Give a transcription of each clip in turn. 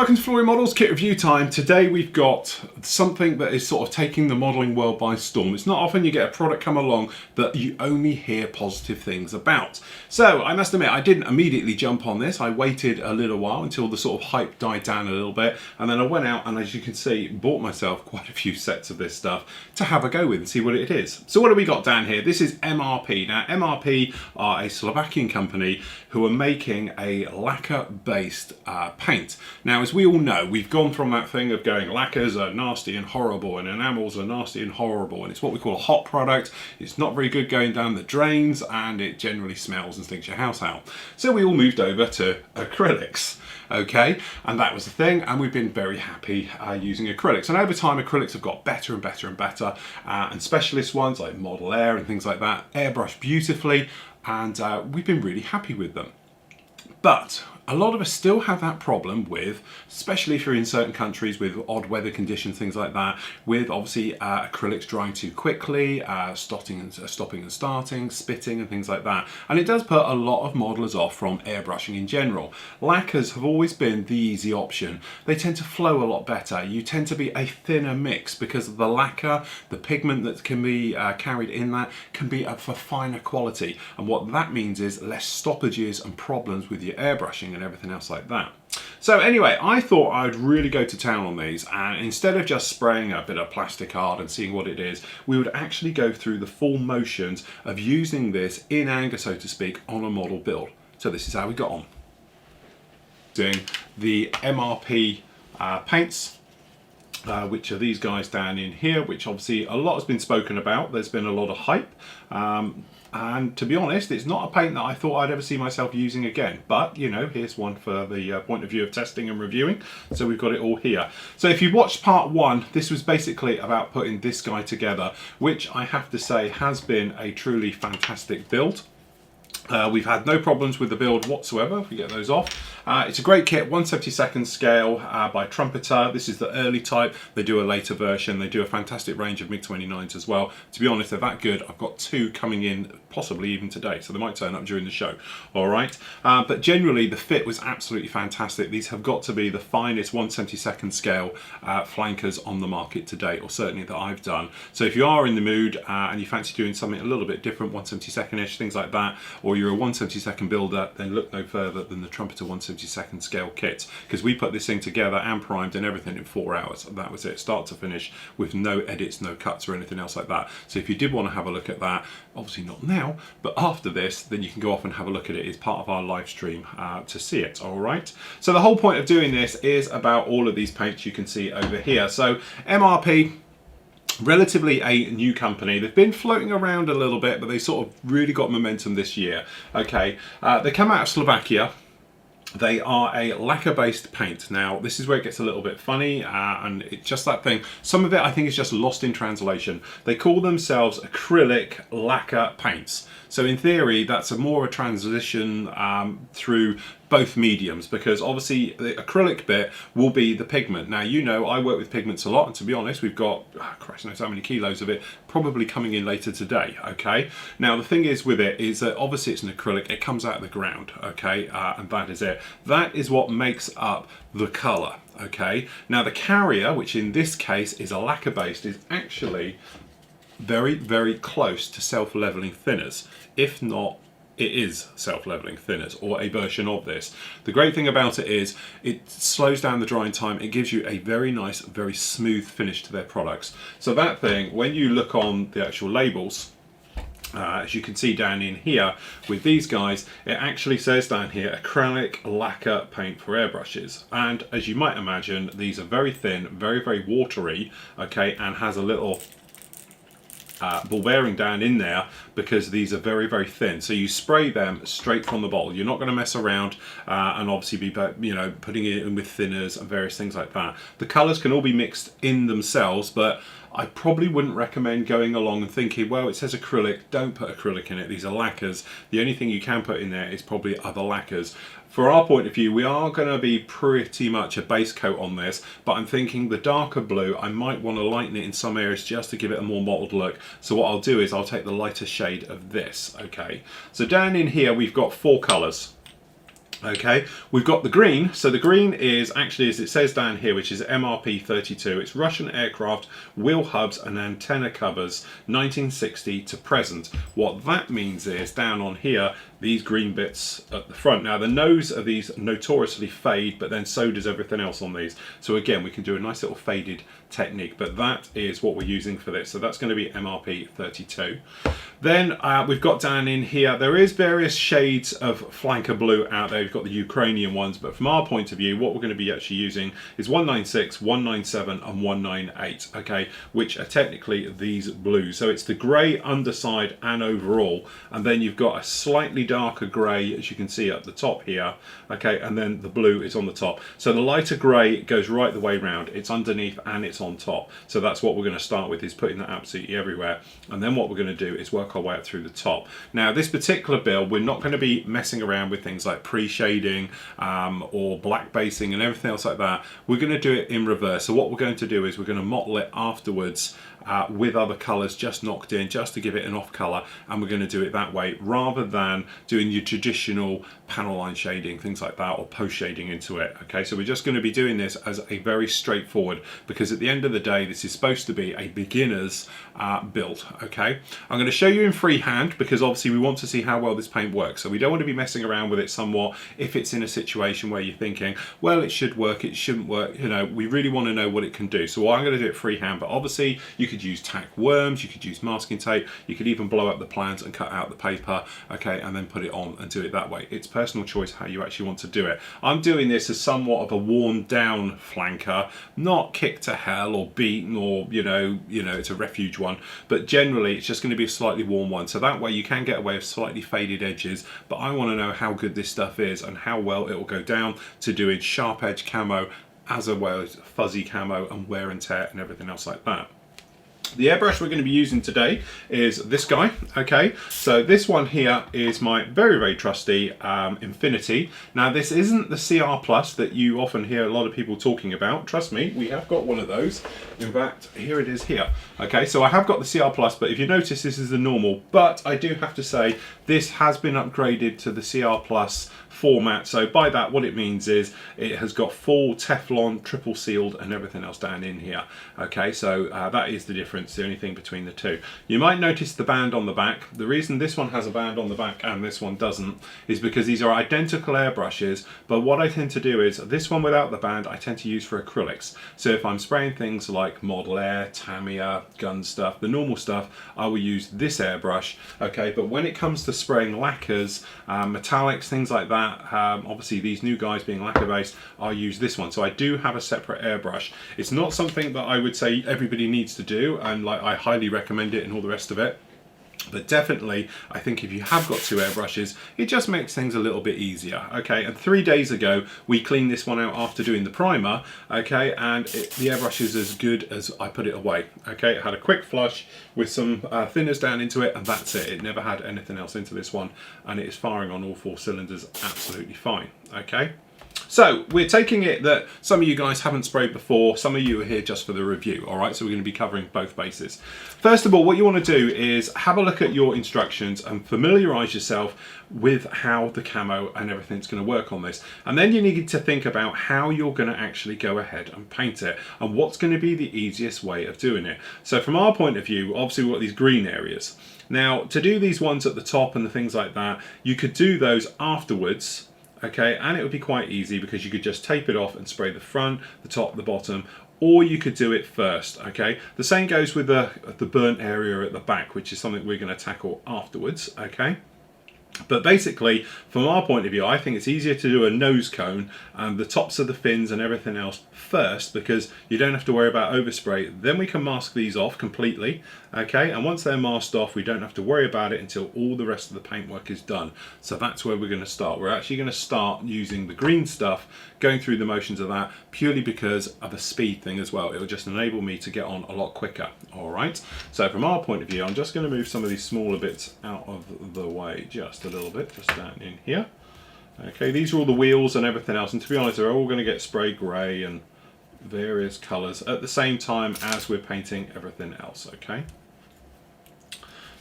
welcome to Flooring Models Kit Review time. Today we've got something that is sort of taking the modelling world by storm. It's not often you get a product come along that you only hear positive things about. So I must admit I didn't immediately jump on this. I waited a little while until the sort of hype died down a little bit, and then I went out and, as you can see, bought myself quite a few sets of this stuff to have a go with and see what it is. So what have we got down here? This is MRP. Now MRP are a Slovakian company who are making a lacquer based paint. Now, as we all know, we've gone from that thing of going lacquers are nasty and horrible and enamels are nasty and horrible, and it's what we call a hot product. It's not very good going down the drains and it generally smells and stinks your house out. So we all moved over to acrylics. Okay, and that was the thing, and we've been very happy using acrylics, and over time acrylics have got better and better and better, and specialist ones like Model Air and things like that airbrush beautifully, and we've been really happy with them. But a lot of us still have that problem with, especially if you're in certain countries with odd weather conditions, things like that, with obviously acrylics drying too quickly, stopping and starting, spitting and things like that. And it does put a lot of modelers off from airbrushing in general. Lacquers have always been the easy option. They tend to flow a lot better. You tend to be a thinner mix because of the lacquer, the pigment that can be carried in that can be for finer quality. And what that means is less stoppages and problems with your airbrushing and everything else like that. So anyway, I thought I'd really go to town on these, and instead of just spraying a bit of plastic art and seeing what it is, we would actually go through the full motions of using this in anger, so to speak, on a model build. So this is how we got on. Doing the MRP paints, which are these guys down in here, which obviously a lot has been spoken about. There's been a lot of hype. And to be honest, it's not a paint that I thought I'd ever see myself using again. But, you know, here's one for the point of view of testing and reviewing. So we've got it all here. So if you watched part one, this was basically about putting this guy together, which I have to say has been a truly fantastic build. We've had no problems with the build whatsoever, if we get those off. It's a great kit, 1/72 scale by Trumpeter. This is the early type. They do a later version. They do a fantastic range of MiG-29s as well. To be honest, they're that good. I've got two coming in, possibly even today, so they might turn up during the show. All right, but generally the fit was absolutely fantastic. These have got to be the finest 1/72 scale flankers on the market to date, or certainly that I've done. So if you are in the mood and you fancy doing something a little bit different, 1/72-ish, things like that, or you're a 1/72 builder, then look no further than the Trumpeter 1/72 scale kits, because we put this thing together and primed and everything in 4 hours. That was it, start to finish, with no edits, no cuts or anything else like that. So if you did want to have a look at that, obviously not now, but after this, then you can go off and have a look at it. It's part of our live stream to see it. All right, so the whole point of doing this is about all of these paints you can see over here. So MRP, relatively a new company. They've been floating around a little bit, but they sort of really got momentum this year. Okay, they come out of Slovakia. They are a lacquer-based paint. Now, this is where it gets a little bit funny, and it's just that thing. Some of it, I think, is just lost in translation. They call themselves acrylic lacquer paints. So in theory, that's more of a transition through both mediums, because obviously the acrylic bit will be the pigment. Now, you know, I work with pigments a lot, and to be honest, we've got, Christ knows how many kilos of it probably coming in later today. Okay, now the thing is with it is that obviously it's an acrylic, it comes out of the ground. Okay, and that is it. That is what makes up the color. Okay, now the carrier, which in this case is a lacquer based, is actually very, very close to self-leveling thinners, if not it is self-leveling thinners, or a version of this. The great thing about it is it slows down the drying time. It gives you a very nice, very smooth finish to their products. So that thing, when you look on the actual labels, as you can see down in here with these guys, it actually says down here acrylic lacquer paint for airbrushes, and as you might imagine, these are very thin, very, very watery, okay, and has a little ball bearing down in there because these are very, very thin. So you spray them straight from the bottle. You're not going to mess around and obviously be, you know, putting it in with thinners and various things like that. The colors can all be mixed in themselves, but I probably wouldn't recommend going along and thinking, well, it says acrylic, don't put acrylic in it. These are lacquers. The only thing you can put in there is probably other lacquers. For our point of view, we are going to be pretty much a base coat on this, but I'm thinking the darker blue, I might want to lighten it in some areas just to give it a more mottled look. So what I'll do is I'll take the lighter shade of this, okay? So down in here, we've got 4 colors. Okay, we've got the green. So the green is actually, as it says down here, which is MRP 32. It's Russian aircraft, wheel hubs and antenna covers, 1960 to present. What that means is, down on here, these green bits at the front. Now the nose of these notoriously fade, but then so does everything else on these. So again, we can do a nice little faded technique, but that is what we're using for this. So that's going to be MRP 32. Then we've got down in here, there is various shades of flanker blue out there. We've got the Ukrainian ones, but from our point of view, what we're going to be actually using is 196, 197 and 198, okay, which are technically these blues. So it's the grey underside and overall, and then you've got a slightly darker grey, as you can see at the top here, okay, and then the blue is on the top. So the lighter grey goes right the way round. It's underneath and it's on top. So that's what we're going to start with, is putting that absolutely everywhere. And then what we're going to do is work our way up through the top. Now this particular build, we're not going to be messing around with things like pre-shading or black basing and everything else like that. We're going to do it in reverse. So what we're going to do is we're going to mottle it afterwards with other colours just knocked in, just to give it an off colour, and we're going to do it that way rather than doing your traditional panel line shading, things like that, or post shading into it. Okay, so we're just going to be doing this as a very straightforward, because at the end of the day this is supposed to be a beginner's build. Okay, I'm going to show you in freehand because obviously we want to see how well this paint works, so we don't want to be messing around with it somewhat if it's in a situation where you're thinking, well, it should work, it shouldn't work, you know, we really want to know what it can do. So I'm going to do it freehand, but obviously you could use tack worms, you could use masking tape, you could even blow up the plans and cut out the paper, okay, and then put it on and do it that way. It's personal choice how you actually want to do it. I'm doing this as somewhat of a worn down flanker, not kicked to hell or beaten, or you know it's a refuge one, but generally it's just going to be a slightly worn one, so that way you can get away with slightly faded edges. But I want to know how good this stuff is and how well it will go down to doing sharp edge camo as well as fuzzy camo and wear and tear and everything else like that. The airbrush we're going to be using today is this guy, okay? So this one here is my very, very trusty Infinity. Now this isn't the CR Plus that you often hear a lot of people talking about. Trust me, we have got one of those. In fact, here it is here. Okay, so I have got the CR Plus, but if you notice, this is the normal. But I do have to say, this has been upgraded to the CR Plus format. So by that, what it means is it has got full Teflon, triple sealed and everything else down in here. Okay, so that is the difference, the only thing between the two. You might notice the band on the back. The reason this one has a band on the back and this one doesn't is because these are identical airbrushes, but what I tend to do is this one without the band I tend to use for acrylics. So if I'm spraying things like Model Air, Tamiya, gun stuff, the normal stuff, I will use this airbrush. Okay, but when it comes to spraying lacquers, metallics, things like that, obviously these new guys being lacquer based, I'll use this one. So I do have a separate airbrush. It's not something that I would say everybody needs to do, and like I highly recommend it and all the rest of it. But definitely, I think if you have got two airbrushes, it just makes things a little bit easier. Okay, and 3 days ago, we cleaned this one out after doing the primer, okay, and the airbrush is as good as I put it away. Okay, it had a quick flush with some thinners down into it, and that's it. It never had anything else into this one, and it is firing on all 4 cylinders absolutely fine. Okay. So we're taking it that some of you guys haven't sprayed before, some of you are here just for the review, all right? So we're going to be covering both bases. First of all, what you want to do is have a look at your instructions and familiarize yourself with how the camo and everything's going to work on this. And then you need to think about how you're going to actually go ahead and paint it and what's going to be the easiest way of doing it. So from our point of view, obviously we've got these green areas. Now, to do these ones at the top and the things like that, you could do those afterwards. Okay, and it would be quite easy because you could just tape it off and spray the front, the top, the bottom, or you could do it first. Okay, the same goes with the burnt area at the back, which is something we're going to tackle afterwards. Okay, but basically from our point of view, I think it's easier to do a nose cone and the tops of the fins and everything else first, because you don't have to worry about overspray. Then we can mask these off completely. Okay, and once they're masked off, we don't have to worry about it until all the rest of the paintwork is done. So that's where we're going to start. We're actually going to start using the green stuff, going through the motions of that, purely because of a speed thing as well. It will just enable me to get on a lot quicker. All right, so from our point of view, I'm just going to move some of these smaller bits out of the way just a little bit, just down in here. Okay, these are all the wheels and everything else, and to be honest, they're all going to get spray grey and various colours at the same time as we're painting everything else. Okay,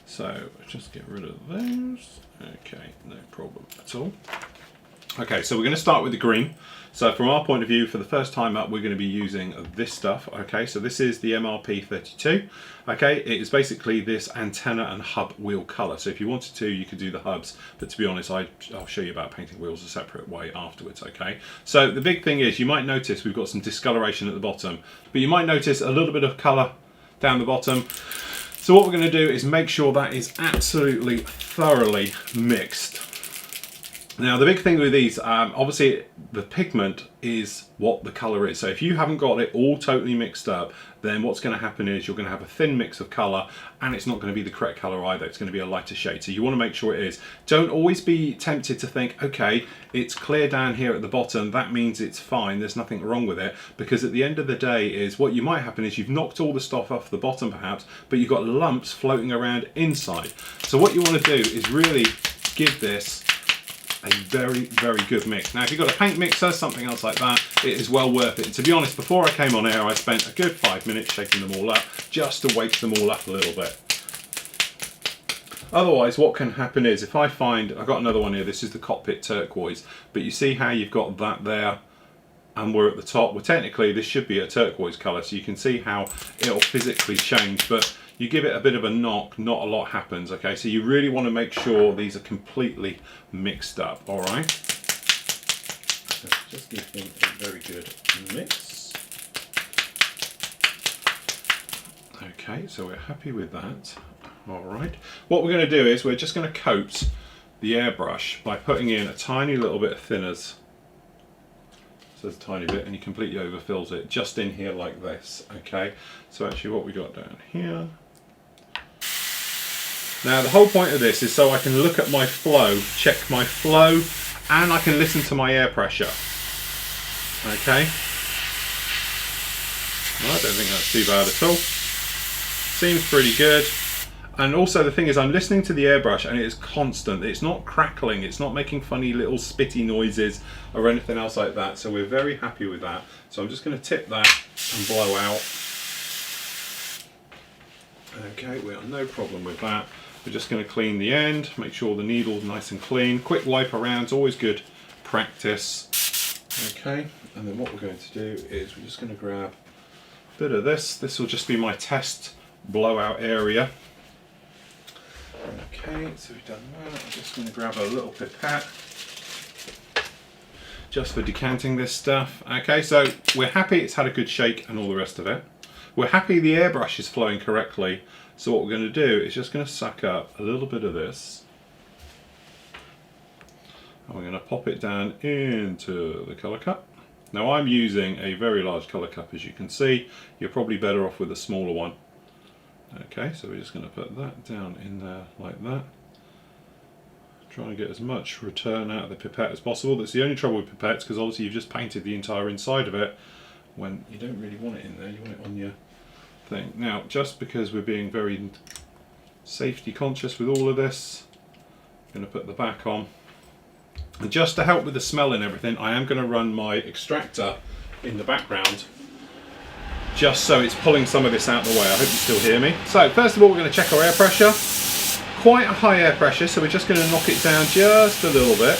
so just get rid of those. Okay, no problem at all. Okay, so we're going to start with the green. So from our point of view, for the first time up, we're going to be using this stuff. Okay, so this is the MRP 32. Okay, it is basically this antenna and hub wheel color. So if you wanted to, you could do the hubs, but to be honest, I'll show you about painting wheels a separate way afterwards. Okay, so the big thing is you might notice we've got some discoloration at the bottom, but you might notice a little bit of color down the bottom. So what we're going to do is make sure that is absolutely thoroughly mixed. Now the big thing with these, obviously the pigment is what the colour is. So if you haven't got it all totally mixed up, then what's going to happen is you're going to have a thin mix of colour, and it's not going to be the correct colour either. It's going to be a lighter shade. So you want to make sure it is. Don't always be tempted to think, okay, it's clear down here at the bottom, that means it's fine, there's nothing wrong with it. Because at the end of the day is what you might happen is you've knocked all the stuff off the bottom perhaps, but you've got lumps floating around inside. So what you want to do is really give this a very, very good mix. Now, if you've got a paint mixer, something else like that, it is well worth it. And to be honest, before I came on air, I spent a good 5 minutes shaking them all up, just to wake them all up a little bit. Otherwise, what can happen is, if I find, I've got another one here, this is the cockpit turquoise, but you see how you've got that there, and we're at the top. Well, technically, this should be a turquoise colour, so you can see how it'll physically change, but you give it a bit of a knock, not a lot happens, okay? So you really want to make sure these are completely mixed up, all right? Just give them a very good mix. Okay, so we're happy with that, all right? What we're going to do is we're just going to coat the airbrush by putting in a tiny little bit of thinners. So there's a tiny bit, and he completely overfills it just in here like this, okay? So actually what we got down here. Now the whole point of this is so I can look at my flow, check my flow, and I can listen to my air pressure. Okay? Well, I don't think that's too bad at all. Seems pretty good. And also the thing is, I'm listening to the airbrush and it is constant. It's not crackling, it's not making funny little spitty noises or anything else like that. So we're very happy with that. So I'm just going to tip that and blow out. Okay, we have no problem with that. We're just going to clean the end, make sure the needle's nice and clean. Quick wipe around is always good practice. Okay, and then what we're going to do is we're just going to grab a bit of this. This will just be my test blowout area. Okay, so we've done that. I'm just going to grab a little pipette just for decanting this stuff. Okay, so we're happy it's had a good shake and all the rest of it. We're happy the airbrush is flowing correctly. So what we're going to do is just going to suck up a little bit of this. And we're going to pop it down into the colour cup. Now I'm using a very large colour cup, as you can see. You're probably better off with a smaller one. Okay, so we're just going to put that down in there like that. Trying to get as much return out of the pipette as possible. That's the only trouble with pipettes, because obviously you've just painted the entire inside of it when you don't really want it in there. You want it on your thing. Now, just because we're being very safety conscious with all of this, I'm going to put the back on. And just to help with the smell and everything, I am going to run my extractor in the background, just so it's pulling some of this out of the way. I hope you still hear me. So first of all, we're going to check our air pressure. Quite a high air pressure, so we're just going to knock it down just a little bit.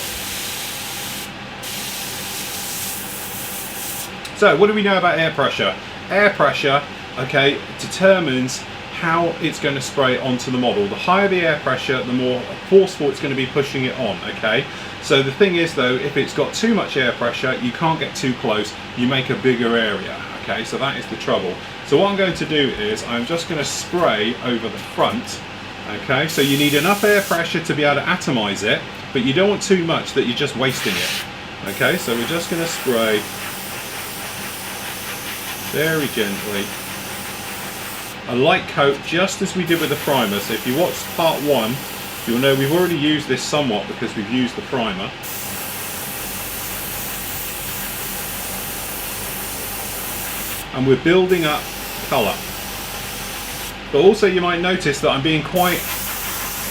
So what do we know about air pressure? Air pressure, okay, determines how it's going to spray onto the model. The higher the air pressure, the more forceful it's going to be pushing it on, okay? So the thing is though, if it's got too much air pressure, you can't get too close, you make a bigger area, okay? So that is the trouble. So what I'm going to do is, I'm just going to spray over the front, okay? So you need enough air pressure to be able to atomize it, but you don't want too much that you're just wasting it, okay? So we're just going to spray very gently. A light coat, just as we did with the primer. So if you watch part 1, you'll know we've already used this somewhat because we've used the primer. And we're building up colour. But also you might notice that I'm being quite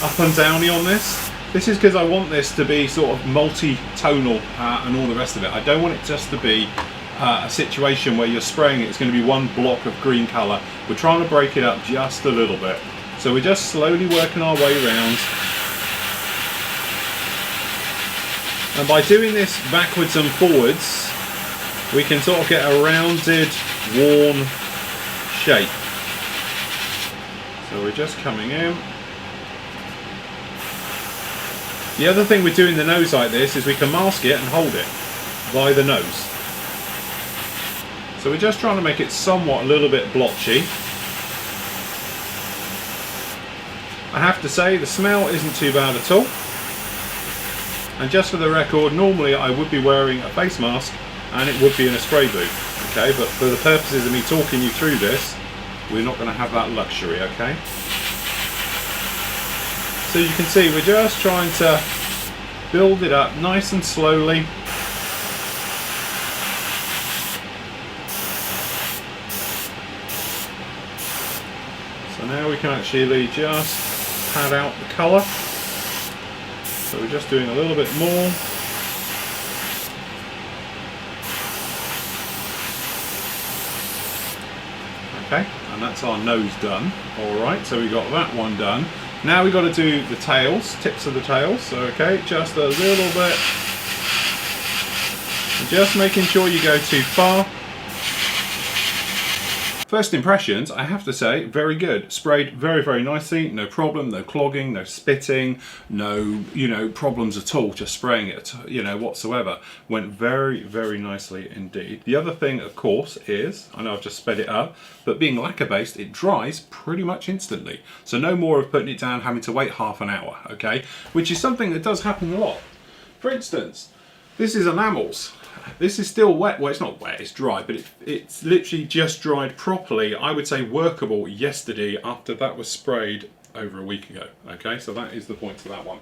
up and downy on this. This is because I want this to be sort of multi-tonal and all the rest of it. I don't want it just to be a situation where you're spraying it, it's going to be one block of green colour. We're trying to break it up just a little bit. So we're just slowly working our way around. And by doing this backwards and forwards, we can sort of get a rounded, worn shape. So we're just coming in. The other thing with doing the nose like this is we can mask it and hold it by the nose. So we're just trying to make it somewhat a little bit blotchy. I have to say the smell isn't too bad at all. And just for the record, normally I would be wearing a face mask and it would be in a spray booth, okay? But for the purposes of me talking you through this, we're not going to have that luxury, okay? So you can see we're just trying to build it up nice and slowly. So now we can actually just pad out the colour. So we're just doing a little bit more. Okay, and that's our nose done. Alright, so we got that one done. Now we've got to do the tails, tips of the tails. So okay, just a little bit. Just making sure you go too far. First impressions, I have to say, very good. Sprayed very, very nicely, no problem, no clogging, no spitting, no, problems at all, just spraying it, whatsoever. Went very, very nicely indeed. The other thing, of course, is, I know I've just sped it up, but being lacquer based, it dries pretty much instantly. So no more of putting it down, having to wait half an hour, okay? Which is something that does happen a lot. For instance, this is enamels. This is still wet. Well, it's not wet, it's dry, but it's literally just dried properly. I would say workable yesterday after that was sprayed over a week ago. Okay, so that is the point to that one.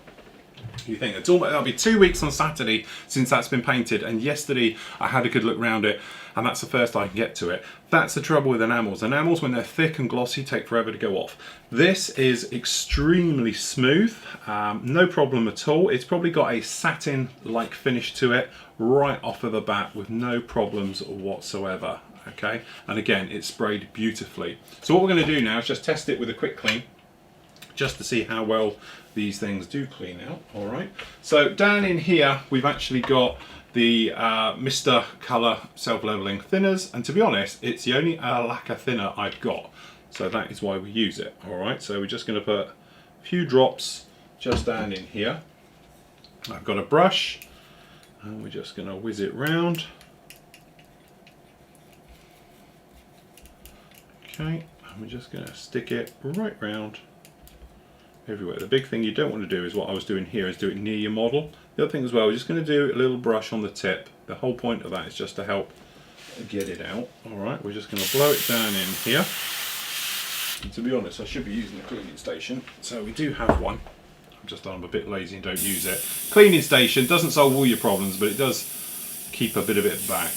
You think that'll be 2 weeks on Saturday since that's been painted, and yesterday I had a good look round it, and that's the first I can get to it. That's the trouble with enamels. Enamels, when they're thick and glossy, take forever to go off. This is extremely smooth, no problem at all. It's probably got a satin-like finish to it right off of the bat with no problems whatsoever. Okay, and again, it's sprayed beautifully. So what we're going to do now is just test it with a quick clean, just to see how well these things do clean out. All right, so down in here we've actually got the Mr. Colour self-leveling thinners, and to be honest, it's the only lacquer thinner I've got, so that is why we use it. All right, so we're just going to put a few drops just down in here. I've got a brush, and we're just going to whiz it round. Okay, and we're just going to stick it right round everywhere. The big thing you don't want to do is what I was doing here, is do it near your model. The other thing as well, we're just going to do a little brush on the tip. The whole point of that is just to help get it out. Alright, we're just going to blow it down in here. And to be honest, I should be using the cleaning station, so we do have one. I'm a bit lazy and don't use it. Cleaning station doesn't solve all your problems, but it does keep a bit of it back.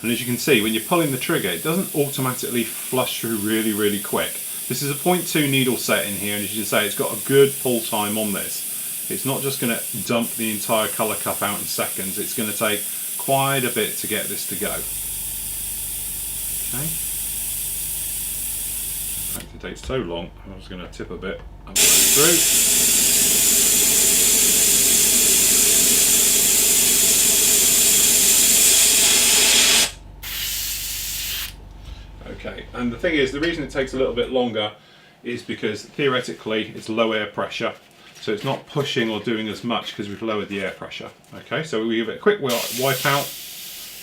And as you can see, when you're pulling the trigger, it doesn't automatically flush through really, really quick. This is a 0.2 needle set in here, and as you can say, it's got a good pull time on this. It's not just going to dump the entire colour cup out in seconds. It's going to take quite a bit to get this to go. Okay. In fact, it takes so long, I was going to tip a bit and blow it through. Okay, and the thing is, the reason it takes a little bit longer is because theoretically it's low air pressure, so it's not pushing or doing as much because we've lowered the air pressure. Okay, so we give it a quick wipe out,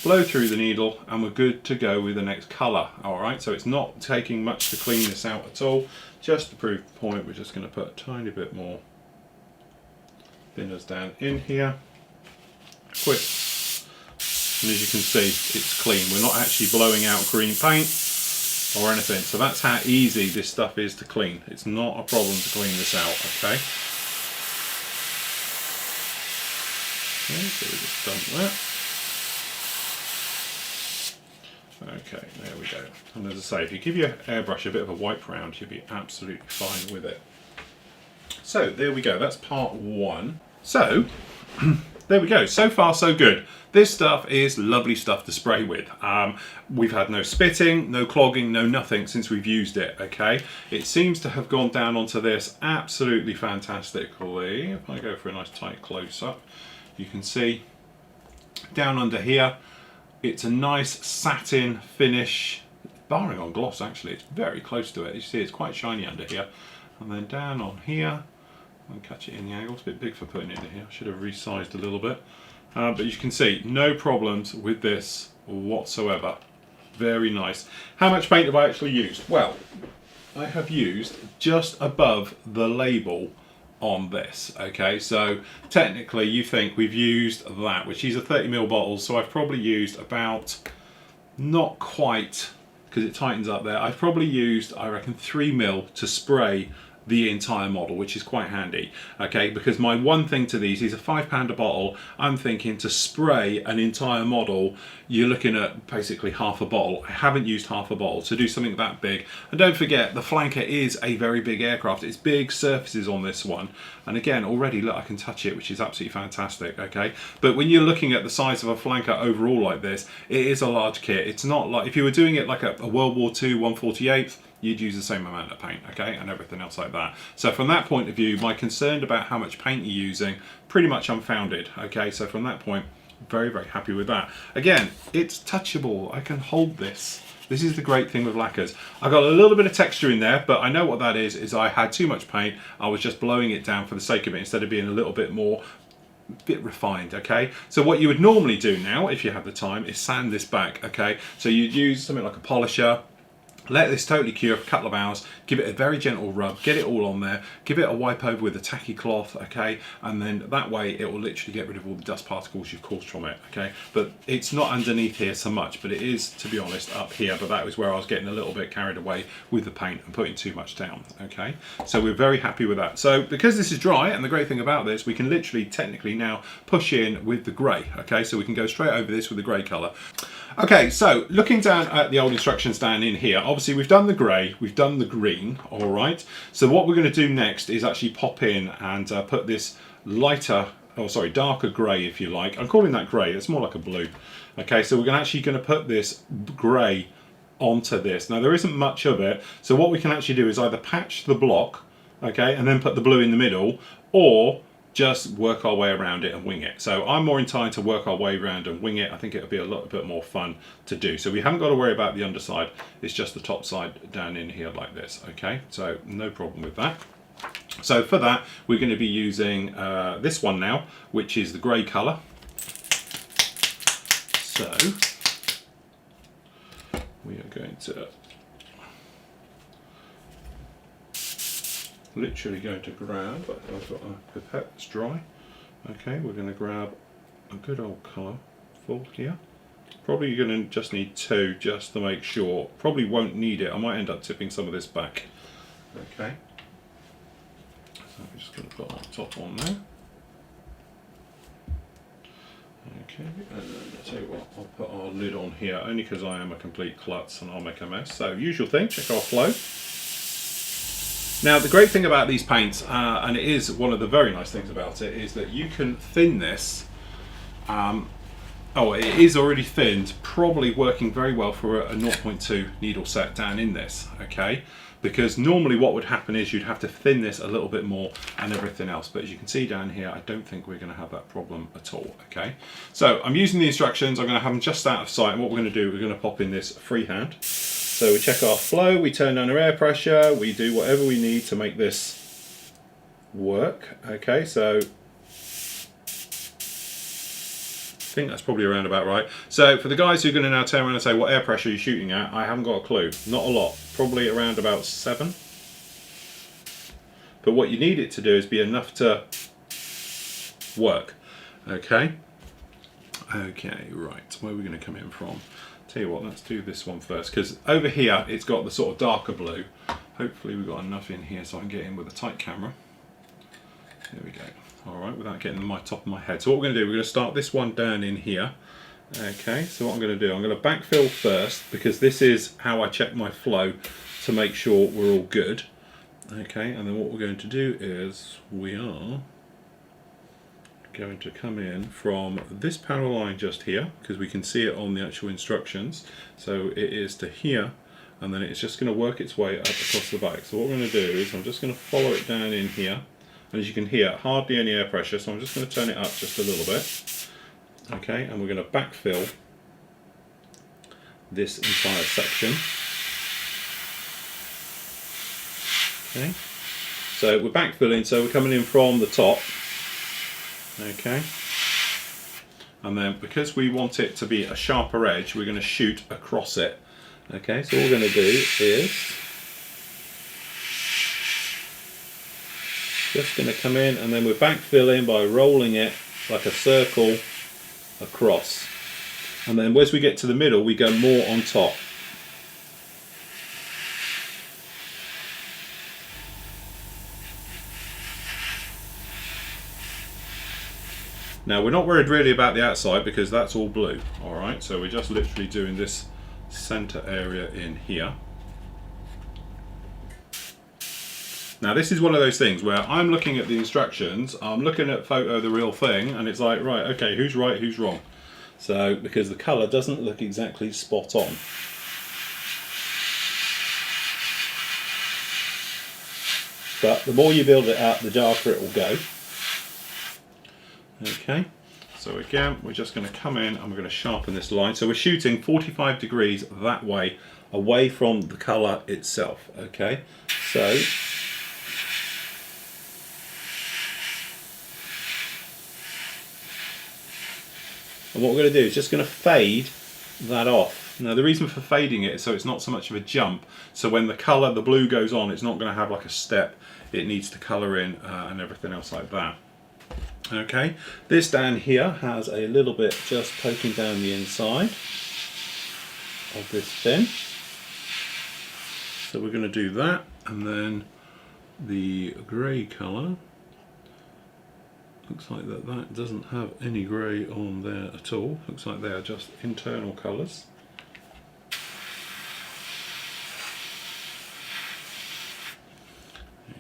blow through the needle, and we're good to go with the next colour. Alright, so it's not taking much to clean this out at all. Just to prove the point, we're just going to put a tiny bit more thinners down in here. Quick. And as you can see, it's clean. We're not actually blowing out green paint or anything. So that's how easy this stuff is to clean. It's not a problem to clean this out, okay? Okay, so we just dump that. Okay, there we go. And as I say, if you give your airbrush a bit of a wipe round, you'll be absolutely fine with it. So there we go, that's part one. So, there we go. So far, so good. This stuff is lovely stuff to spray with. We've had no spitting, no clogging, no nothing since we've used it, okay? It seems to have gone down onto this absolutely fantastically. If I go for a nice tight close-up, you can see down under here, it's a nice satin finish, barring on gloss actually, it's very close to it. You see it's quite shiny under here. And then down on here, I'll catch it in the angle, it's a bit big for putting it in here. I should have resized a little bit. But you can see, no problems with this whatsoever. Very nice. How much paint have I actually used? Well, I have used just above the label on this, okay? So technically you think we've used that, which is a 30ml bottle, so I've probably used about, not quite, because it tightens up there, I've probably used, I reckon, 3ml to spray the entire model, which is quite handy, okay? Because my one thing to these is a £5 a bottle. I'm thinking to spray an entire model, you're looking at basically half a bottle. I haven't used half a bottle to do something that big. And don't forget, the flanker is a very big aircraft. It's big surfaces on this one. And again, already, look, I can touch it, which is absolutely fantastic, okay? But when you're looking at the size of a flanker overall like this, it is a large kit. It's not like, if you were doing it like a World War II 1/48th, you'd use the same amount of paint, okay, and everything else like that. So from that point of view, my concern about how much paint you're using, pretty much unfounded, okay? So from that point, very, very happy with that. Again, it's touchable. I can hold this. This is the great thing with lacquers. I've got a little bit of texture in there, but I know what that is I had too much paint. I was just blowing it down for the sake of it instead of being a little bit more refined, okay? So what you would normally do now, if you have the time, is sand this back, okay? So you'd use something like a polisher, let this totally cure for a couple of hours, give it a very gentle rub, get it all on there, give it a wipe over with a tacky cloth, okay, and then that way it will literally get rid of all the dust particles you've caused from it, okay. But it's not underneath here so much, but it is, to be honest, up here, but that was where I was getting a little bit carried away with the paint and putting too much down, okay. So we're very happy with that. So because this is dry, and the great thing about this, we can literally technically now push in with the grey, okay, so we can go straight over this with the grey colour. Okay, so looking down at the old instructions down in here, obviously we've done the grey, we've done the green, all right. So what we're going to do next is actually pop in and put this lighter, oh sorry, darker grey if you like. I'm calling that grey, it's more like a blue. Okay, so we're actually going to put this grey onto this. Now there isn't much of it, so what we can actually do is either patch the block, okay, and then put the blue in the middle, or just work our way around it and wing it. So I'm more inclined to work our way around and wing it. I think it'll be a little bit more fun to do. So we haven't got to worry about the underside. It's just the top side down in here like this. Okay, so no problem with that. So for that, we're going to be using this one now, which is the grey colour. So we are going to literally going to grab, I've got a pipette that's dry, okay, we're going to grab a good old colour full here. Probably you're going to just need two just to make sure. Probably won't need it, I might end up tipping some of this back, okay. So I'm just going to put our top on there. Okay, and then I'll tell you what, I'll put our lid on here only because I am a complete klutz and I'll make a mess. So usual thing, check our flow. Now the great thing about these paints, and it is one of the very nice things about it, is that you can thin this. It is already thinned, probably working very well for a 0.2 needle set down in this, okay? Because normally what would happen is you'd have to thin this a little bit more and everything else, but as you can see down here, I don't think we're going to have that problem at all, okay? So I'm using the instructions, I'm going to have them just out of sight, and what we're going to do, we're going to pop in this freehand. So we check our flow, we turn down our air pressure, we do whatever we need to make this work. Okay, so I think that's probably around about right. So for the guys who are going to now turn around and say, what air pressure are you shooting at? I haven't got a clue. Not a lot. Probably around about 7. But what you need it to do is be enough to work. Okay. Okay, right. Where are we going to come in from? Tell you what, let's do this one first, because over here it's got the sort of darker blue. Hopefully we've got enough in here so I can get in with a tight camera. There we go. Alright, without getting my top of my head. So what we're going to do, we're going to start this one down in here. Okay, so what I'm going to do, I'm going to backfill first, because this is how I check my flow to make sure we're all good. Okay, and then what we're going to do is we are going to come in from this panel line just here, because we can see it on the actual instructions. So it is to here, and then it's just going to work its way up across the back. So what we're going to do is I'm just going to follow it down in here, and as you can hear, hardly any air pressure, so I'm just going to turn it up just a little bit. Okay, and we're going to backfill this entire section. Okay, so we're backfilling, so we're coming in from the top. Okay, and then because we want it to be a sharper edge, we're going to shoot across it. Okay, so all we're going to do is just going to come in, and then we're backfilling by rolling it like a circle across, and then as we get to the middle we go more on top. Now we're not worried really about the outside because that's all blue, alright, so we're just literally doing this center area in here. Now this is one of those things where I'm looking at the instructions, I'm looking at photo the real thing, and it's like, right, okay, who's right, who's wrong? So, because the colour doesn't look exactly spot on. But the more you build it up, the darker it will go. Okay, so again, we're just going to come in and we're going to sharpen this line. So we're shooting 45 degrees that way, away from the colour itself. Okay, so and what we're going to do is just going to fade that off. Now the reason for fading it is so it's not so much of a jump, so when the colour, the blue goes on, it's not going to have like a step, it needs to colour in and everything else like that. Okay, this down here has a little bit just poking down the inside of this fin, so we're going to do that, and then the grey colour looks like that doesn't have any grey on there at all, looks like they are just internal colours.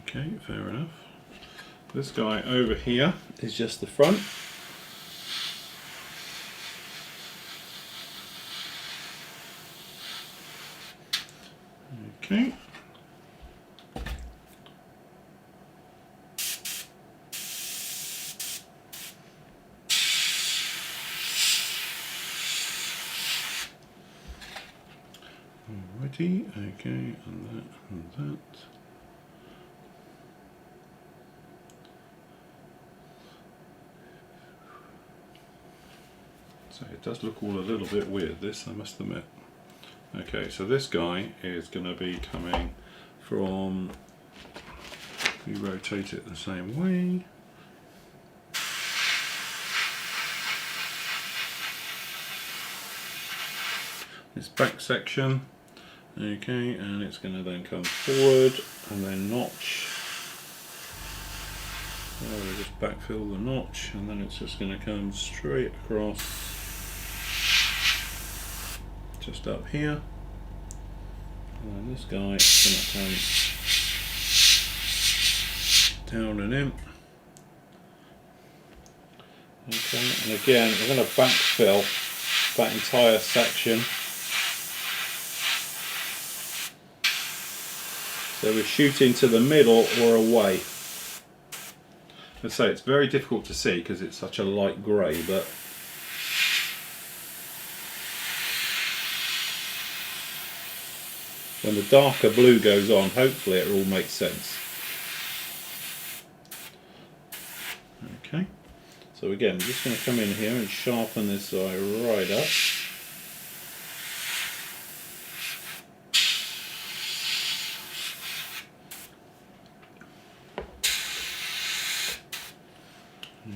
Okay, fair enough. This guy over here is just the front. Okay. Alrighty, okay, and that and that. So it does look all a little bit weird, this, I must admit. Okay, so this guy is going to be coming from, we rotate it the same way. This back section, okay, and it's going to then come forward and then notch. So we just backfill the notch, and then it's just going to come straight across. Just up here, and then this guy is going to come down and in. Okay, and again we're going to backfill that entire section. So we're shooting to the middle or away. Let's say it's very difficult to see because it's such a light grey, but when the darker blue goes on, hopefully it all makes sense. Okay, so again, I'm just going to come in here and sharpen this eye right up.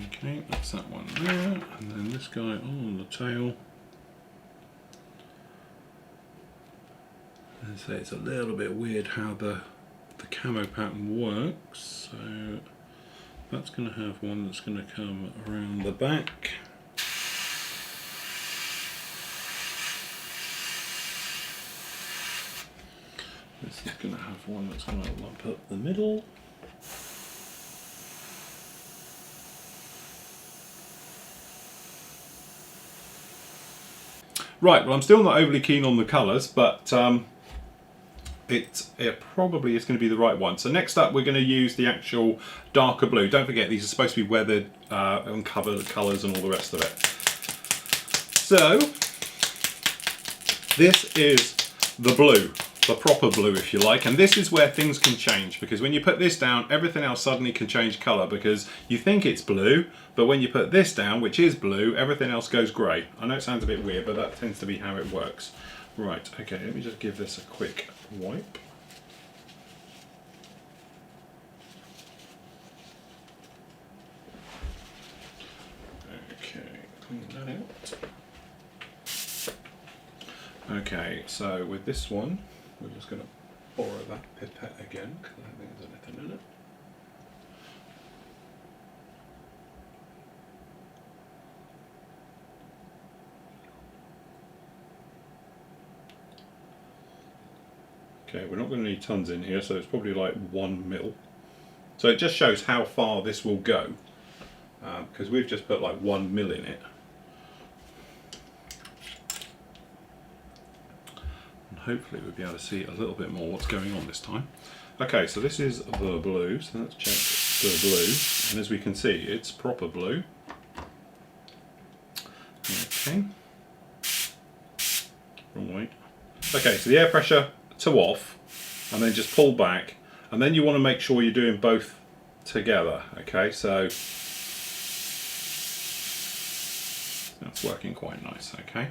Okay, that's that one there, and then this guy on the tail. And so it's a little bit weird how the camo pattern works, so that's going to have one that's going to come around the back. This is going to have one that's going to lump up the middle. Right, well I'm still not overly keen on the colours, but it probably is going to be the right one. So next up we're going to use the actual darker blue. Don't forget these are supposed to be weathered and covered colours and all the rest of it. So this is the blue, the proper blue if you like, and this is where things can change, because when you put this down everything else suddenly can change colour, because you think it's blue but when you put this down, which is blue, everything else goes grey. I know it sounds a bit weird, but that tends to be how it works. Right, okay, let me just give this a quick wipe. Okay, clean that out. Okay, so with this one, we're just going to borrow that pipette again, because I don't think there's anything in it. Okay, we're not going to need tons in here, so it's probably like 1 mil. So it just shows how far this will go, because we've just put like 1 mil in it. And hopefully we'll be able to see a little bit more what's going on this time. Okay, so this is the blue, so let's check the blue. And as we can see, it's proper blue. Okay. Wrong way. Okay, so the air pressure to off, and then just pull back, and then you want to make sure you're doing both together. Okay, so that's working quite nice. Okay,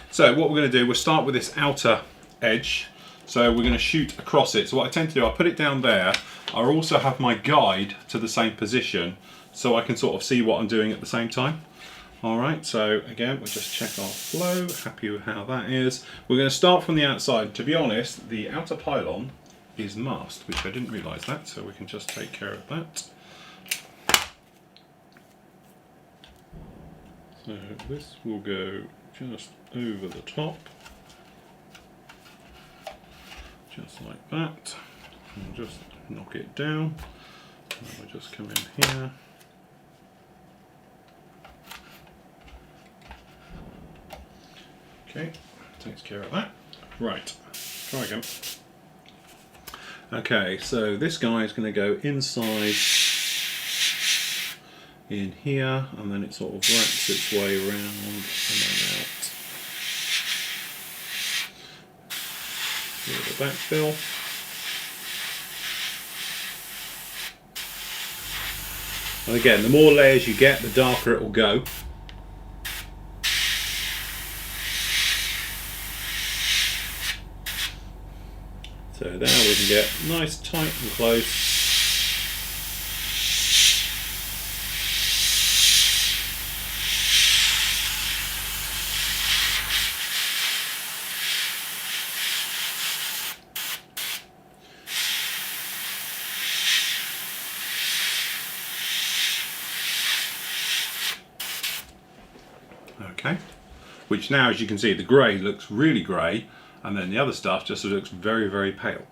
so what we're going to do, we'll start with this outer edge, so we're going to shoot across it. So what I tend to do, I put it down there, I also have my guide to the same position so I can sort of see what I'm doing at the same time. Alright, so again, we'll just check our flow, happy with how that is. We're going to start from the outside. To be honest, the outer pylon is masked, which I didn't realise that, so we can just take care of that. So this will go just over the top, just like that. And just knock it down, and we'll just come in here. Okay, takes care of that. Right, try again. Okay, so this guy is going to go inside in here, and then it sort of wraps its way around and then out. With the backfill. And again, the more layers you get, the darker it will go. So now we can get nice, tight and close. Okay, which now, as you can see, the grey looks really grey, and then the other stuff just looks very, very pale.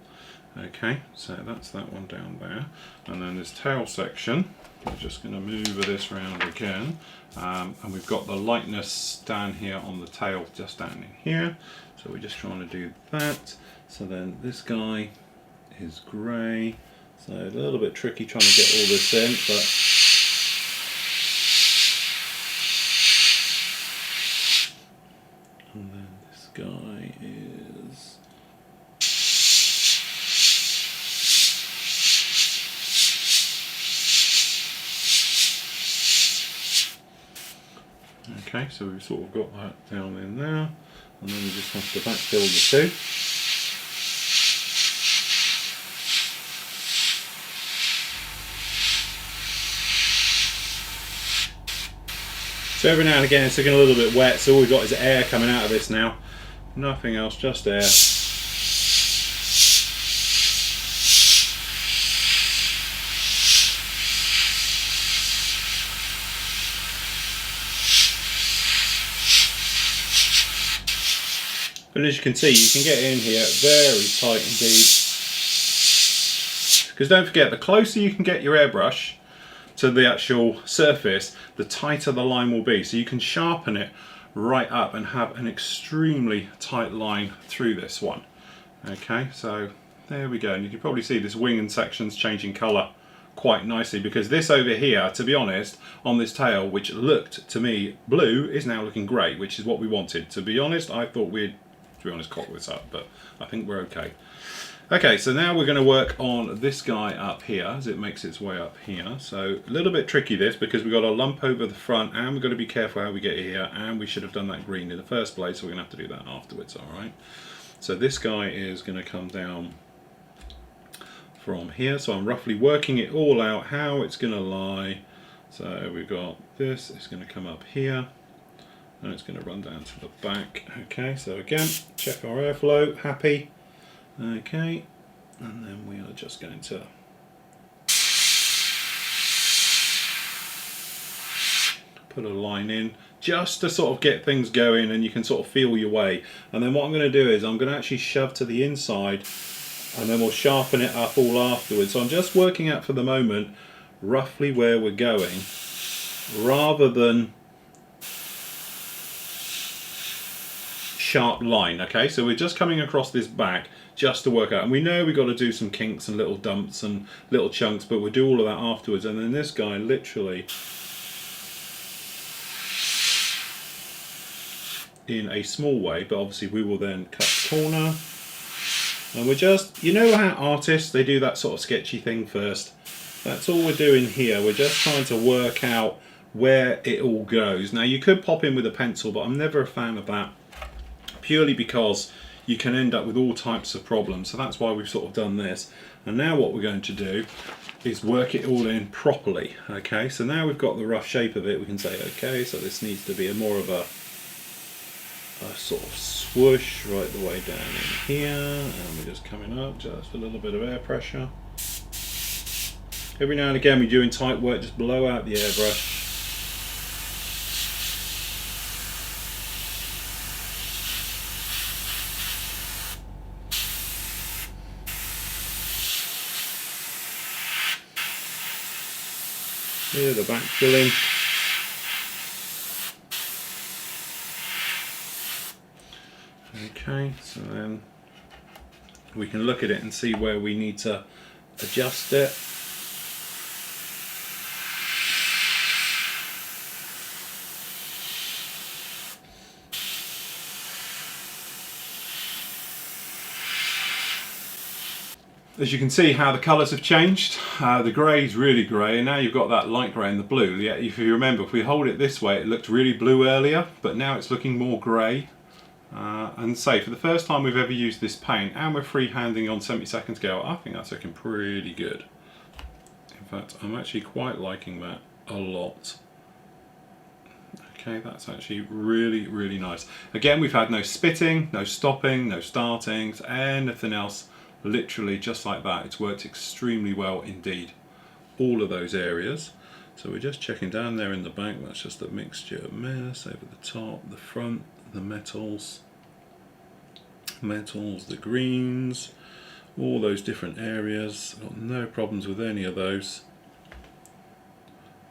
Okay, so that's that one down there, and then this tail section, we're just going to move this around again, and we've got the lightness down here on the tail, just down in here, so we're just trying to do that. So then this guy is grey, so a little bit tricky trying to get all this in, but and then this guy is okay, so we've sort of got that down in there, and then we just have to backfill the two. So every now and again it's looking a little bit wet, so all we've got is air coming out of this now. Nothing else, just air. And as you can see, you can get in here very tight indeed. Because don't forget, the closer you can get your airbrush to the actual surface, the tighter the line will be. So you can sharpen it right up and have an extremely tight line through this one. Okay, so there we go, and you can probably see this wing and sections changing colour quite nicely, because this over here, to be honest, on this tail, which looked to me blue, is now looking grey, which is what we wanted. To be honest, I thought we'd, to be honest, cock this up, but I think we're okay. Okay, so now we're going to work on this guy up here as it makes its way up here. So a little bit tricky this, because we've got a lump over the front, and we've got to be careful how we get here, and we should have done that green in the first place, so we're going to have to do that afterwards, alright? So this guy is going to come down from here, so I'm roughly working it all out, how it's going to lie. So we've got this, it's going to come up here, and it's going to run down to the back. Okay, so again, check our airflow, happy. Okay, and then we are just going to put a line in just to sort of get things going, and you can sort of feel your way. And then what I'm going to do is I'm going to actually shove to the inside, and then we'll sharpen it up all afterwards. So I'm just working out for the moment roughly where we're going, rather than sharp line. Okay, so we're just coming across this back just to work out, and we know we've got to do some kinks and little dumps and little chunks, but we'll do all of that afterwards. And then this guy literally in a small way, but obviously we will then cut the corner, and we're just, you know how artists, they do that sort of sketchy thing first. That's all we're doing here. We're just trying to work out where it all goes. Now you could pop in with a pencil, but I'm never a fan of that, purely because you can end up with all types of problems. So that's why we've sort of done this. And now what we're going to do is work it all in properly. Okay, so now we've got the rough shape of it, we can say, okay, so this needs to be a more of a sort of swoosh right the way down in here, and we're just coming up just a little bit of air pressure. Every now and again, we're doing tight work, just blow out the airbrush. Here, the back filling. Okay, so then we can look at it and see where we need to adjust it. As you can see how the colours have changed. The grey is really grey, and now you've got that light grey and the blue. Yeah, if you remember, if we hold it this way, it looked really blue earlier, but now it's looking more grey. And say, for the first time we've ever used this paint, and we're freehanding on 70-second scale, I think that's looking pretty good. In fact, I'm actually quite liking that a lot. Okay, that's actually really, really nice. Again, we've had no spitting, no stopping, no startings, anything else. Literally just like that. It's worked extremely well indeed. All of those areas. So we're just checking down there in the back. That's just a mixture of mess over the top, the front, the metals, the greens, all those different areas. Got no problems with any of those.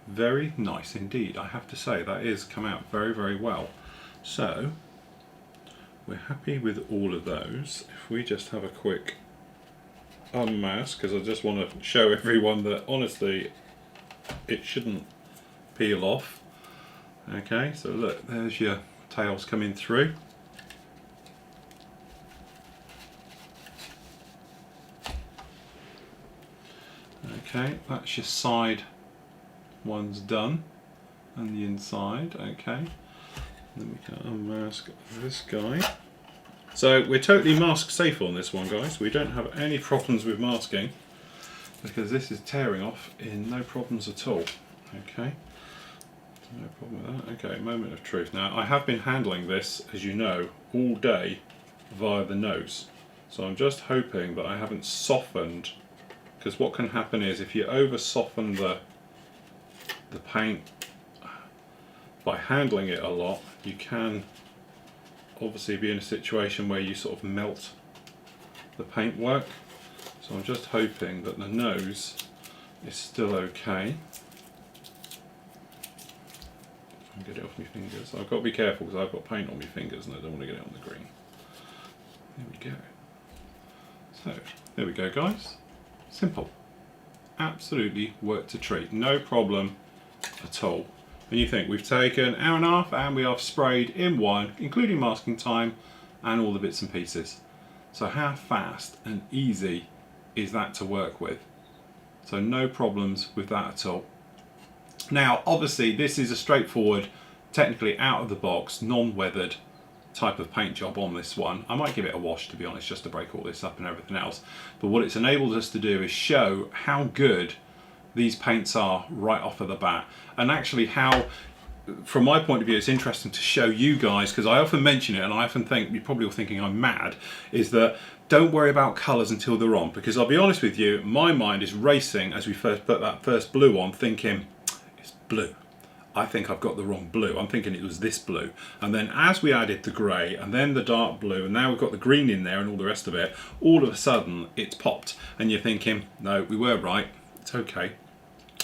Very nice indeed, I have to say. That is come out very, very well. So we're happy with all of those. If we just have a quick unmask, because I just want to show everyone that honestly it shouldn't peel off. Okay, so look, there's your tails coming through. Okay, that's your side one's done, and the inside. Okay, then we can unmask this guy. So we're totally mask safe on this one, guys. We don't have any problems with masking, because this is tearing off in no problems at all. Okay, no problem with that. Okay, moment of truth. Now I have been handling this, as you know, all day via the nose. So I'm just hoping that I haven't softened, because what can happen is if you over soften the paint by handling it a lot, you can obviously be in a situation where you sort of melt the paintwork. So I'm just hoping that the nose is still okay. and get it off my fingers. I've got to be careful because I've got paint on my fingers and I don't want to get it on the green. There we go. So, there we go guys. Simple. Absolutely worked a treat. No problem at all. And you think we've taken an hour and a half and we have sprayed in one, including masking time and all the bits and pieces. So how fast and easy is that to work with? So no problems with that at all. Now obviously this is a straightforward, technically out of the box, non-weathered type of paint job on this one. I might give it a wash to be honest, just to break all this up and everything else. But what it's enabled us to do is show how good these paints are right off of the bat, and actually how, from my point of view, it's interesting to show you guys, because I often mention it and I often think, you're probably all thinking I'm mad, is that don't worry about colours until they're on, because I'll be honest with you, my mind is racing as we first put that first blue on, thinking it's blue. I think I've got the wrong blue. I'm thinking it was this blue. And then as we added the grey and then the dark blue and now we've got the green in there and all the rest of it, all of a sudden it's popped and you're thinking, no, we were right, it's okay.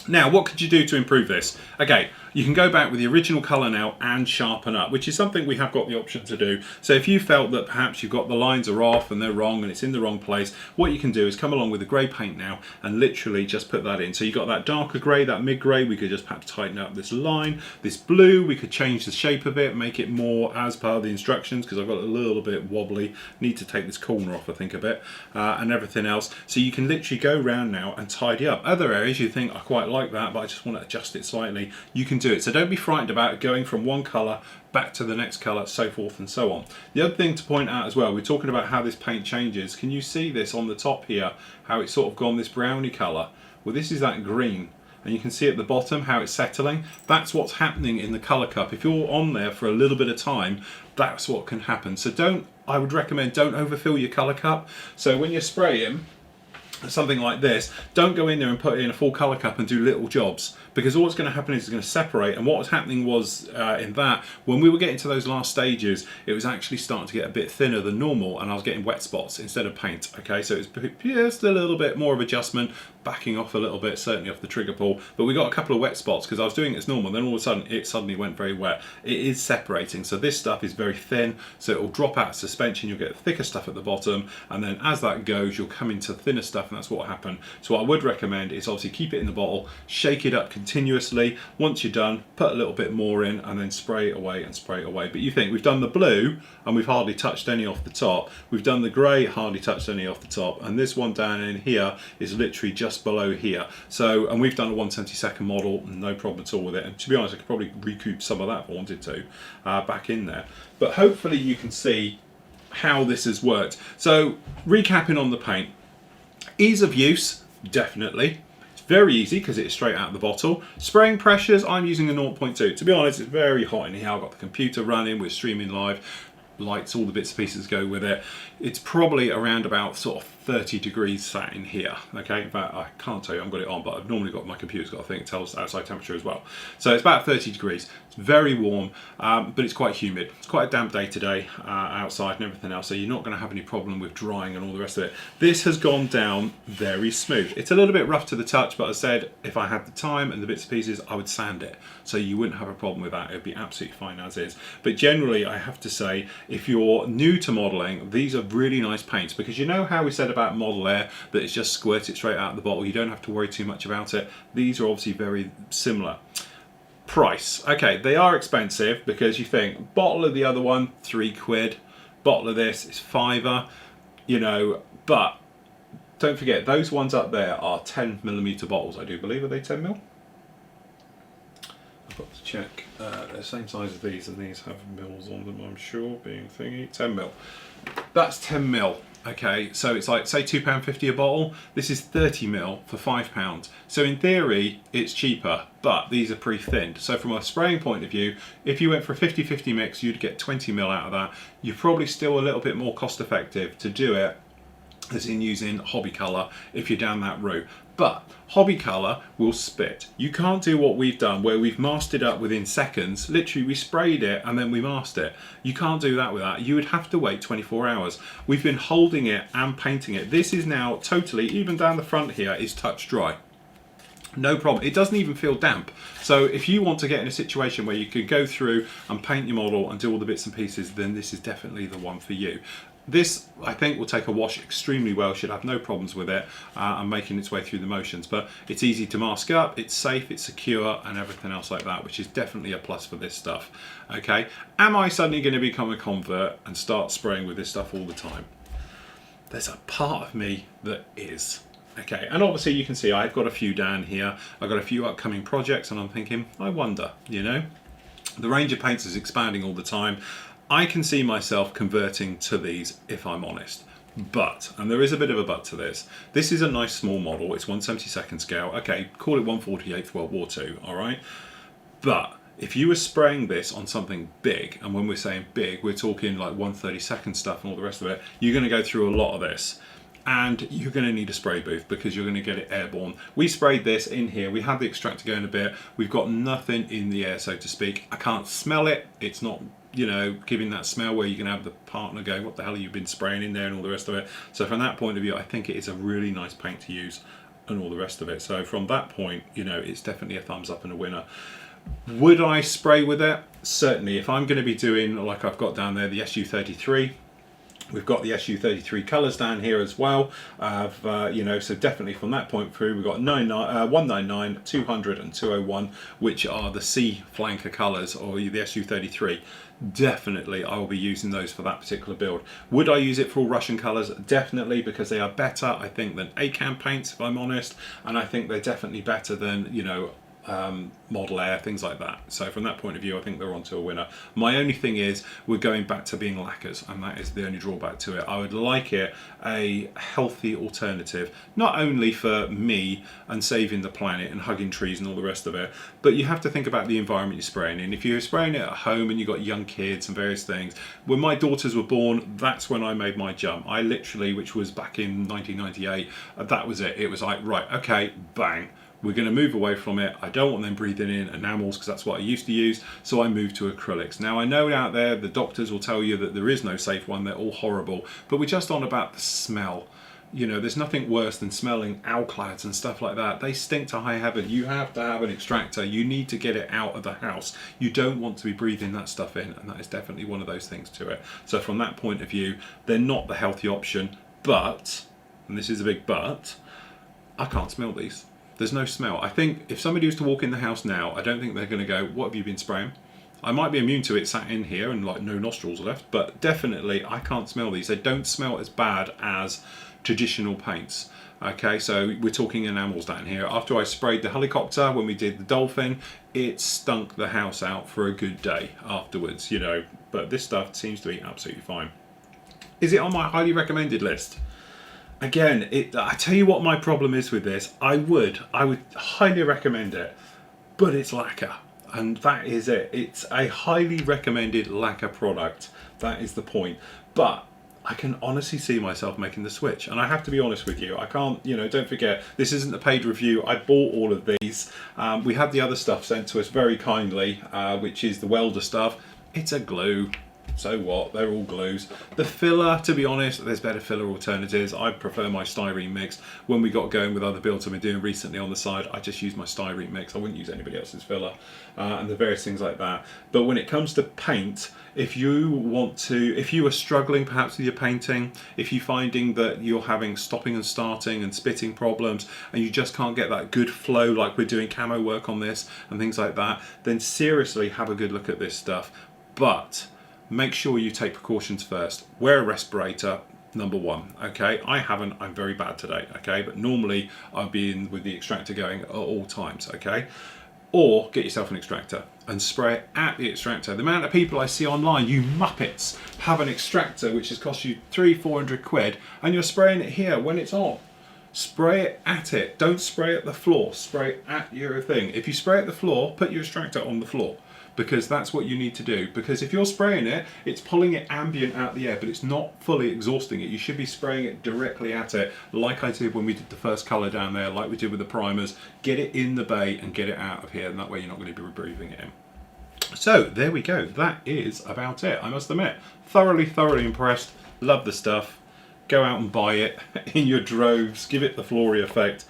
Now, what could you do to improve this? Okay, you can go back with the original colour now and sharpen up, which is something we have got the option to do. So if you felt that perhaps you've got the lines are off and they're wrong and it's in the wrong place, what you can do is come along with the grey paint now and literally just put that in. So you've got that darker grey, that mid-grey, we could just perhaps tighten up this line. This blue, we could change the shape of it, make it more as per the instructions, because I've got it a little bit wobbly. Need to take this corner off, I think, a bit, and everything else. So you can literally go around now and tidy up. Other areas you think, I quite like that, but I just want to adjust it slightly, you can do it. So don't be frightened about going from one colour back to the next colour, so forth and so on. The other thing to point out as well, we're talking about how this paint changes. Can you see this on the top here, how it's sort of gone this browny colour? Well, this is that green, and you can see at the bottom how it's settling. That's what's happening in the colour cup. If you're on there for a little bit of time, that's what can happen. So I would recommend don't overfill your colour cup. So when you're spraying something like this, don't go in there and put in a full colour cup and do little jobs, because all that's going to happen is it's going to separate. And what was happening was in that when we were getting to those last stages, it was actually starting to get a bit thinner than normal and I was getting wet spots instead of paint. Okay, so it's just a little bit more of adjustment, backing off a little bit, certainly off the trigger pull, but we got a couple of wet spots because I was doing it as normal, then all of a sudden it suddenly went very wet. It is separating, so this stuff is very thin, so it will drop out of suspension, you'll get thicker stuff at the bottom, and then as that goes you'll come into thinner stuff, and that's what will happen. So what I would recommend is obviously keep it in the bottle, shake it up continuously. Once you're done, put a little bit more in and then spray it away and spray it away. But you think we've done the blue and we've hardly touched any off the top, we've done the grey, hardly touched any off the top, and this one down in here is literally just below here. So, and we've done a 1/72 model, no problem at all with it, and to be honest I could probably recoup some of that if I wanted to back in there. But hopefully you can see how this has worked. So recapping on the paint, ease of use, definitely. It's very easy because it's straight out of the bottle. Spraying pressures, I'm using a 0.2. To be honest, it's very hot in here. I've got the computer running, we're streaming live, lights, all the bits and pieces go with it. It's probably around about sort of 30 degrees sat in here. Okay, in fact, I can't tell you, I've got it on, but I've normally got my computer's got a thing that tells the outside temperature as well. So it's about 30 degrees. It's very warm, but it's quite humid. It's quite a damp day today outside and everything else, so you're not going to have any problem with drying and all the rest of it. This has gone down very smooth. It's a little bit rough to the touch, but I said if I had the time and the bits and pieces, I would sand it, so you wouldn't have a problem with that. It would be absolutely fine as is. But generally, I have to say, if you're new to modelling, these are really nice paints, because you know how we said about Model Air that it's just squirt it straight out of the bottle, you don't have to worry too much about it. These are obviously very similar. Price, okay, they are expensive, because you think bottle of the other one £3, bottle of this is £5, you know, but don't forget those ones up there are 10mm bottles, I do believe. Are they 10mm? I've got to check. They're the same size as these, and these have mils on them, I'm sure, being thingy. 10mm. That's 10mm. Okay, so it's like, say £2.50 a bottle. This is 30mm for £5. So in theory, it's cheaper, but these are pre-thinned. So from a spraying point of view, if you went for a 50-50 mix, you'd get 20mm out of that. You're probably still a little bit more cost effective to do it as in using hobby colour if you're down that route. But hobby colour will spit. You can't do what we've done where we've masked it up within seconds. Literally we sprayed it and then we masked it. You can't do that with that. You would have to wait 24 hours. We've been holding it and painting it. This is now totally, even down the front here, is touch dry. No problem. It doesn't even feel damp. So if you want to get in a situation where you could go through and paint your model and do all the bits and pieces, then this is definitely the one for you. This, I think, will take a wash extremely well, should have no problems with it, and making its way through the motions. But it's easy to mask up, it's safe, it's secure, and everything else like that, which is definitely a plus for this stuff. Okay, am I suddenly going to become a convert and start spraying with this stuff all the time? There's a part of me that is. Okay, and obviously you can see I've got a few down here. I've got a few upcoming projects, and I'm thinking, I wonder, you know, the range of paints is expanding all the time. I can see myself converting to these if I'm honest. But, and there is a bit of a but to this, this is a nice small model, it's 1/72 scale, okay, call it 1/48 World War II, alright? But if you were spraying this on something big, and when we're saying big, we're talking like 1/32 stuff and all the rest of it, you're going to go through a lot of this. And you're going to need a spray booth because you're going to get it airborne. We sprayed this in here, we had the extractor going a bit, we've got nothing in the air, so to speak. I can't smell it, it's not, you know, giving that smell where you can have the partner go, what the hell have you been spraying in there, and all the rest of it. So from that point of view, I think it is a really nice paint to use and all the rest of it. So from that point, you know, it's definitely a thumbs up and a winner. Would I spray with it? Certainly. If I'm going to be doing, like I've got down there, the SU33, we've got the SU33 colours down here as well, you know, so definitely from that point through, we've got 199, 200 and 201, which are the C flanker colours, or the SU33. Definitely I will be using those for that particular build. Would I use it for all Russian colours? Definitely, because they are better, I think, than ACAM paints, if I'm honest, and I think they're definitely better than, you know, Model Air, things like that. So from that point of view, I think they're onto a winner. My only thing is we're going back to being lacquers, and that is the only drawback to it. I would like it a healthy alternative, not only for me and saving the planet and hugging trees and all the rest of it, but you have to think about the environment you're spraying in. If you're spraying it at home and you've got young kids and various things, when my daughters were born, that's when I made my jump. I literally, which was back in 1998, that was it. It was like, right, okay, bang. We're going to move away from it. I don't want them breathing in enamels because that's what I used to use, so I moved to acrylics. Now I know out there the doctors will tell you that there is no safe one, they're all horrible, but we're just on about the smell. You know, there's nothing worse than smelling alclads and stuff like that. They stink to high heaven. You have to have an extractor. You need to get it out of the house. You don't want to be breathing that stuff in, and that is definitely one of those things to it. So from that point of view, they're not the healthy option, but, and this is a big but, I can't smell these. There's no smell. I think if somebody was to walk in the house now, I don't think they're going to go, what have you been spraying? I might be immune to it sat in here and like no nostrils left, but definitely I can't smell these. They don't smell as bad as traditional paints. Okay, so we're talking enamels down here. After I sprayed the helicopter, when we did the dolphin, it stunk the house out for a good day afterwards, you know, but this stuff seems to be absolutely fine. Is it on my highly recommended list? Again, I tell you what my problem is with this. I would highly recommend it, but it's lacquer, and that is it. It's a highly recommended lacquer product. That is the point. But I can honestly see myself making the switch, and I have to be honest with you. I can't, you know, don't forget, this isn't a paid review. I bought all of these. We had the other stuff sent to us very kindly, which is the welder stuff. It's a glue. So what? They're all glues. The filler, to be honest, there's better filler alternatives. I prefer my styrene mix. When we got going with other builds I've been doing recently on the side, I just use my styrene mix. I wouldn't use anybody else's filler, and the various things like that. But when it comes to paint, if you are struggling perhaps with your painting, if you're finding that you're having stopping and starting and spitting problems, and you just can't get that good flow like we're doing camo work on this and things like that, then seriously have a good look at this stuff. But make sure you take precautions first. Wear a respirator, number one, okay? I haven't, I'm very bad today, okay? But normally I'll be in with the extractor going at all times, okay? Or get yourself an extractor and spray it at the extractor. The amount of people I see online, you muppets, have an extractor which has cost you 300-400 quid, and you're spraying it here when it's on. Spray it at it. Don't spray at the floor. Spray at your thing. If you spray at the floor, put your extractor on the floor, because that's what you need to do. Because if you're spraying it, it's pulling it ambient out the air, but it's not fully exhausting it. You should be spraying it directly at it, like I did when we did the first colour down there, like we did with the primers. Get it in the bay and get it out of here, and that way you're not going to be breathing it in. So there we go. That is about it. I must admit, thoroughly impressed. Love the stuff. Go out and buy it in your droves. Give it the Flory effect.